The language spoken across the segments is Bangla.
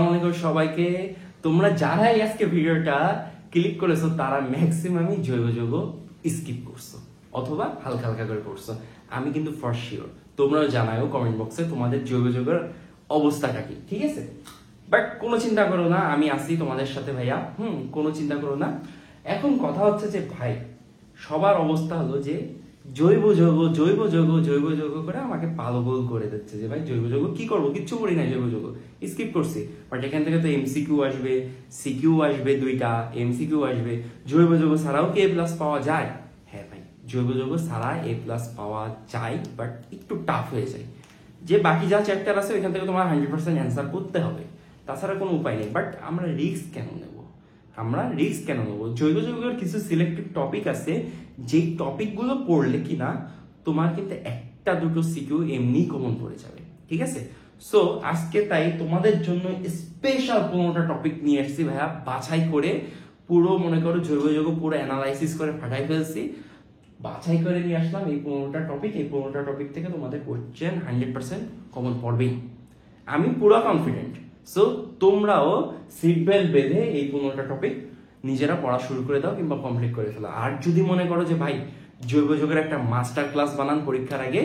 আসসালামু সবাইকে। তোমরা যারাই আজকে ভিডিওটা ক্লিক করেছো তারা ম্যাক্সিমামই জৈব যৌগ স্কিপ করছো অথবা হালকা হালকা করে পড়ছো। আমি কিন্তু ফর শিওর তোমরাও জানাও কমেন্ট বক্সে তোমাদের জৈব যৌগের অবস্থাটা কি, ঠিক আছে? বাট কোনো চিন্তা করো না, আমি আছি তোমাদের সাথে ভাইয়া। কোনো চিন্তা করো না। এখন কথা হচ্ছে যে ভাই সবার অবস্থা হলো যে জৈব যৌগ জৈব যৌগ জৈব যৌগ করে আমাকে পাগল করে দিচ্ছে যে ভাই জৈব যৌগ কি করবো, কিচ্ছু করি না, জৈব যৌগ স্কিপ করছি। বাট এখান থেকে তো এমসিকিউ আসবে, সিকিউ আসবে, দুইটা এমসিকিউ আসবে। জৈব যৌগ ছাড়াও কি A+ পাওয়া যায়? হ্যাঁ ভাই, জৈব যৌগ ছাড়া A+ পাওয়া যায়, বাট একটু টাফ হয়ে যায়। যে বাকি যা চ্যাপ্টার আছে ওইখান থেকে তোমার 100% অ্যান্সার করতে হবে, তাছাড়া কোনো উপায় নেই। বাট আমরা রিস্ক কেন নেব? জৈব যৌগের কিছু সিলেক্টেড টপিক আছে, যেই টপিকগুলো পড়লে কিনা তোমার কিন্তু একটা দুটো সিকিউ এমনি কমন পড়ে যাবে, ঠিক আছে? সো আজকে তাই তোমাদের জন্য স্পেশাল 15টা টপিক নিয়ে এসেছি ভাইয়া, বাছাই করে পুরো মনে করো জৈব যৌগ পুরো অ্যানালাইসিস করে ফাটাই ফেলছি, বাছাই করে নিয়ে আসলাম এই 15টা টপিক। এই 15টা টপিক থেকে তোমাদের কোশ্চেন 100% কমন পড়বেই, আমি পুরো কনফিডেন্ট। সো তোমরাও সিট বেল্ট বেঁধে এই 15টা টপিক নিজেরা পড়া শুরু করে দাও কিংবা কমপ্লিট করে ফেলো। আর যদি মনে করো যে ভাই জৈব যৌগের একটা মাস্টার ক্লাস বানান পরীক্ষার আগে,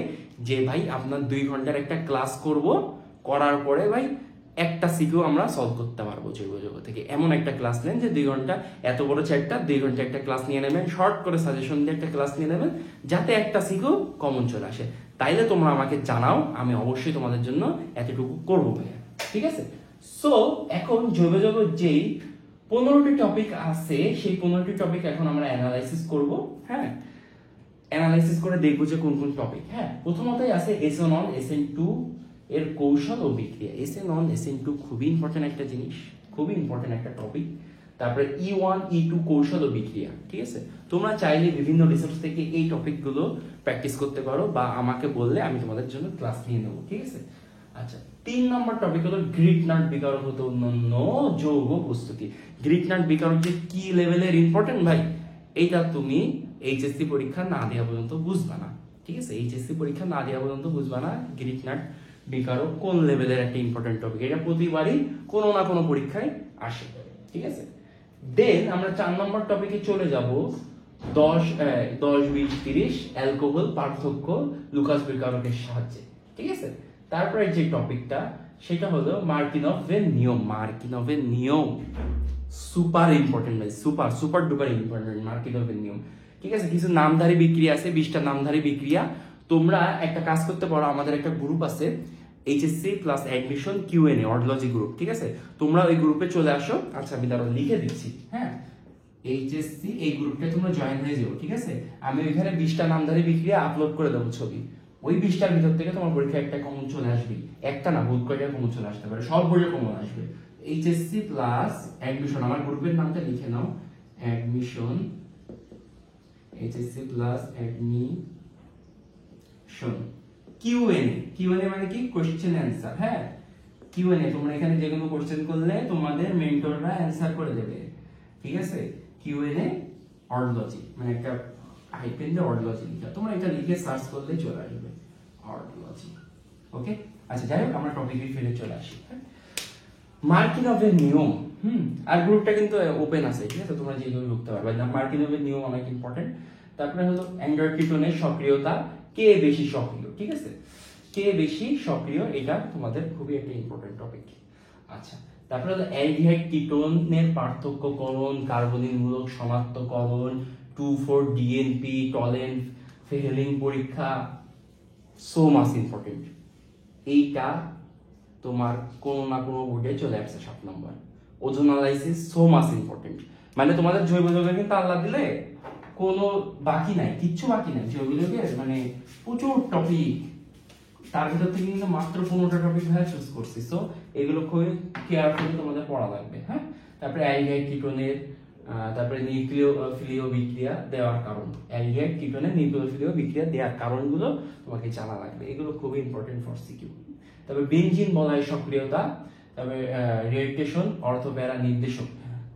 যে ভাই আপনার 2 ঘন্টার একটা ক্লাস করব, করার পরে ভাই একটা সিকিউ আমরা সলভ করতে পারবো জৈব যৌগ থেকে, এমন একটা ক্লাস নেন যে 2 ঘন্টা এত বড় চ্যাপ্টার 2 ঘন্টা একটা ক্লাস নিয়ে নেবেন, শর্ট করে সাজেশন দিয়ে একটা ক্লাস নিয়ে নেবেন, যাতে একটা সিকিউ কমন চলে আসে। তাইলে তোমরা আমাকে জানাও, আমি অবশ্যই তোমাদের জন্য এতটুকু করবো ভাইয়া, ঠিক আছে? সো এখন জৈব যৌগ যেই 15টি টপিক আছে, সেই 15টি টপিক এখন আমরা অ্যানালাইসিস করব। হ্যাঁ, অ্যানালাইসিস করে দেখবো যে কোন কোন টপিক। হ্যাঁ, প্রথমতই আছে SN1 SN2 এর কৌশল ও বিক্রিয়া। SN1 SN2 খুবই ইম্পর্টেন্ট একটা জিনিস, খুবই ইম্পর্টেন্ট একটা টপিক। তারপরে E1 E2 কৌশল ও বিক্রিয়া, ঠিক আছে? তোমরা চাইলে বিভিন্ন রিসোর্স থেকে এই টপিকগুলো প্র্যাকটিস করতে পারো, বা আমাকে বললে আমি তোমাদের জন্য ক্লাস নিয়ে নেবো, ঠিক আছে? আচ্ছা, 3 নম্বর টপিক হলো গ্রিগনাট বিকারক হতে অন্যান্য যৌগ প্রস্তুতি। গ্রিগনাট বিকারক যে কি লেভেলের ইম্পর্টেন্ট ভাই, এইটা তুমি এইচএসসি পরীক্ষা না দেওয়া পর্যন্ত বুঝবা না, ঠিক আছে? এইচএসসি পরীক্ষা না দেওয়া পর্যন্ত বুঝবা না গ্রিগনাট বিকারক কোন লেভেলের একটা ইম্পর্টেন্ট টপিক। এটা প্রতিবারই কোনো না কোনো পরীক্ষায় আসে, ঠিক আছে? দেন আমরা 4 নম্বর টপিকে চলে যাব। 10 20 30 অ্যালকোহল পার্থক্য লুকাস বিকারকের সাহায্যে, ঠিক আছে? তারপরে যে টপিকটা সেটা হলো মার্কিনভের নিয়ম। মার্কিনভের নিয়ম সুপার ইম্পর্টেন্ট ভাই, সুপার সুপার ডুপার ইম্পর্টেন্ট মার্কিনভের নিয়ম, ঠিক আছে? কিছু নামধারী বিক্রিয়া আছে, 20টা নামধারী বিক্রিয়া। তোমরা একটা কাজ করতে পারো, আমাদের একটা গ্রুপ আছে এইচএসসি প্লাস অ্যাডমিশন কিউএনএ অর্ডোলজি গ্রুপ, ঠিক আছে? তোমরা ওই গ্রুপে চলে আসো। আচ্ছা, আমি তারা লিখে দিচ্ছি। হ্যাঁ, এইচএসসি এই গ্রুপটা তোমরা জয়েন হয়ে যাও, ঠিক আছে? আমি ওইখানে 20টা নামধারী বিক্রিয়া আপলোড করে দেবো ছবি। ওই 20টার ভিতর থেকে তোমার পরীক্ষা একটা কমন চলে আসবে, একটা না বহুত কয়টা কমন চলে আসতে পারে, সব বইয়ে কমন আসবে। এইচএসসি প্লাস অ্যাডমিশন, আমার গ্রুপের নামটা লিখে নাও, admission, HSC plus admission QnA. QnA মানে কি? Question answer. হ্যাঁ, কিউএনএ তোমরা এখানে যে কোনো কোশ্চেন করলে তোমাদের মেন্টররা অ্যান্সার করে দেবে, ঠিক আছে? কিউএনএ অর্ডোলজি মানে একটা হাইপেন দিয়ে অর্ডোলজি লিখা, তোমরা এটা লিখে সার্চ করলে চলে আসবে অর্ডোলজি। ওকে, আচ্ছা যাই হোক, আমরা টপিকে ফিরে চলে আসি। মার্কিনভের নিয়ম, আর গ্রুপটা কিন্তু ওপেন আছে, ঠিক আছে? তোমরা যে কেউ ঢুকতে পারবে না। মার্কিনভের নিয়ম অনেক ইম্পর্টেন্ট। তারপরে হলো অ্যান্ড্রয়েড কিটোনের সক্রিয়তা, কে বেশি সক্রিয়, ঠিক আছে? কে বেশি সক্রিয়, এটা তোমাদের খুবই একটা ইম্পর্টেন্ট টপিক। আচ্ছা, তারপরে হলো অ্যালডিহাইড কিটোনের পার্থক্যকরণ, কার্বনিলমূলক শনাক্তকরণ, 2,4-DNP, টলেন ফেহেলিং পরীক্ষা, সো মাচ ইম্পর্টেন্ট। এইটা তোমার কোনো না কোনো বোর্ডে চলে আসছে 7 নম্বর। ওজন অ্যানালাইসিস সো মাচ ইম্পর্টেন্ট। মানে তোমাদের জৈব যৌগের কিন্তু আল্লাহ দিলে কোনো বাকি নাই, কিচ্ছু বাকি নাই জৈব যৌগের, মানে প্রচুর টপিক, তার ভিতর থেকে কিন্তু মাত্র 15টা টপিক ভাইয়া চুজ করছি। সো এগুলো খুবই কেয়ারফুলি তোমাদের পড়া লাগবে। হ্যাঁ, তারপরে অ্যালডিহাইড কিটোনের, তারপরে নিউক্লিওফিলীয় বিক্রিয়া দেওয়ার কারণ, অ্যালডিহাইড কিটোনের নিউক্লিওফিলীয় বিক্রিয়া দেওয়ার কারণগুলো তোমাকে জানা লাগবে, এগুলো খুবই ইম্পর্টেন্ট ফর সিকিউ। তারপরে বেনজিন বলয় সক্রিয়তা, তারপরে রিয়েকশন অর্থপ্যারা নির্দেশক,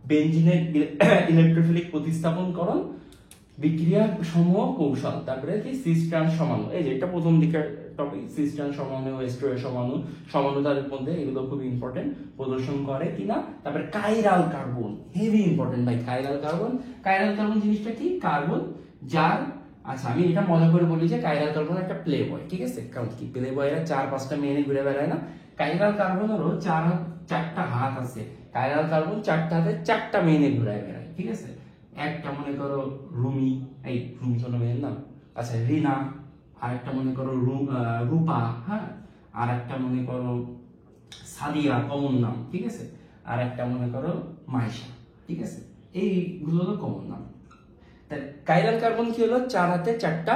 বেনজিনের ইলেকট্রোফিলিক প্রতিস্থাপনকরণ, বিক্রিয়া সমূহ কৌশল, তারপরে কি সিস ট্রান্স সমাণু। এই যে এটা প্রথম দিকের টপিক, সিস্টেম সমাণু, স্টোরের সমাণু, সমানুতার মধ্যে এগুলো খুবই ইম্পর্টেন্ট প্রদর্শন করে কিনা। তারপরে কাইরাল কার্বন, হেভি ইম্পর্টেন্ট ভাই। কাইরাল কার্বন জিনিসটা কি? কার্বন যার, আচ্ছা আমি এটা মজা করে বলি যে কাইরাল কার্বন একটা প্লে বয়, ঠিক আছে? কারণ কি প্লে বয়রা 4-5টা মেনে ঘুরে বেড়ায় না, কাইরাল কার্বনেরও 4টা হাত আছে। কাইরাল কার্বন 4টা হাতে 4টা মেনে ঘুরে বেড়ায়, ঠিক আছে? একটা মনে করো রুমি, এই রুমি কোনো মেয়ের নাম, আচ্ছা রিনা, আরেকটা মনে করো রূপা, হ্যাঁ, আর একটা মনে করো সাদিয়া, কমন নাম, ঠিক আছে? আর একটা মনে করো মাইশা, ঠিক আছে? এইগুলো হলো কমন নাম। কাইরাল কার্বন কি হলো? 4 হাতে 4টা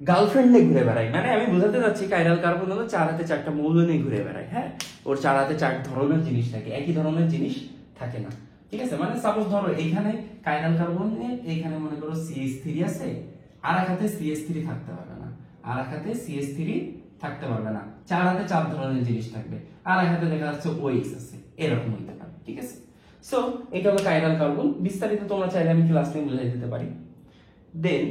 গার্লফ্রেন্ডে ঘুরে বেড়ায়, মানে আমি বোঝাতে চাচ্ছি কাইরাল কার্বন হলো 4 হাতে 4টা মৌল নিয়ে ঘুরে বেড়ায়, হ্যাঁ। ওর 4 হাতে 4 ধরনের জিনিস থাকে, একই ধরনের জিনিস থাকে না, ঠিক আছে? মানে সাপোজ ধরো এইখানে কাইরাল কার্বন এইখানে মনে করো CH3 আছে, আর এক হাতে CH3 থাকতে পারবে না, আর এক হাতে CH3 থাকতে পারবে না, 4 হাতে 4 ধরনের জিনিস থাকবে, আর এক হাতে দেখা যাচ্ছে OH আছে, এরকম হইতে পারে, ঠিক আছে? সো এটা হলো কাইরাল কার্বন। বিস্তারিত তোমরা চাইলে আমি ক্লাস নিয়ে বুঝাই দিতে পারি। দেন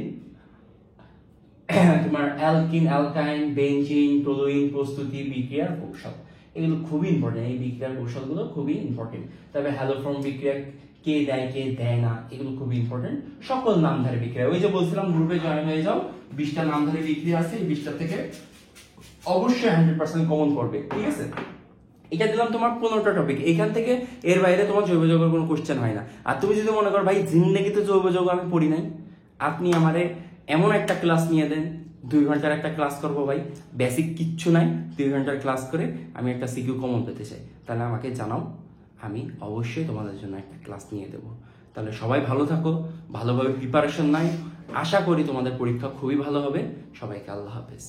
তোমার অ্যালকিন, অ্যালকাইন, বেনজিন, টলুইন প্রস্তুতি, বিক্রিয়ার কৌশল, এগুলো খুবই ইম্পর্টেন্ট। এই বিক্রিয়ার কৌশলগুলো খুবই ইম্পর্টেন্ট। তবে হ্যালোফর্ম বিক্রিয়া কে দেয় কে দেয় না এগুলো খুবই ইম্পর্টেন্ট। সকল নামধারী বিক্রিয়া, ওই যে বলছিলাম গ্রুপে জয়েন হয়ে যাও, 20টা নামধারী বিক্রিয়া আছে, এই 20টা থেকে অবশ্যই 100% কমন পড়বে, ঠিক আছে? এটা দিলাম তোমার 15টা টপিক। এখান থেকে এর বাইরে তোমার জৈব যৌগের কোনো কোশ্চেন হয় না। আর তুমি যদি মনে করো ভাই জিন্দেগিতে জৈব যৌগ আমি পড়ি নাই, আপনি আমারে এমন একটা ক্লাস নিয়ে দেন, 2 ঘন্টার একটা ক্লাস করবো ভাই, বেসিক কিচ্ছু নাই, 2 ঘন্টার ক্লাস করে আমি একটা সিকিউ কমন পেতে চাই, তাহলে আমাকে জানাও, আমি অবশ্যই তোমাদের জন্য একটা ক্লাস নিয়ে দেবো। তাহলে সবাই ভালো থাকো, ভালোভাবে প্রিপারেশন নাই, আশা করি তোমাদের পরীক্ষা খুবই ভালো হবে। সবাইকে আল্লাহ হাফেজ।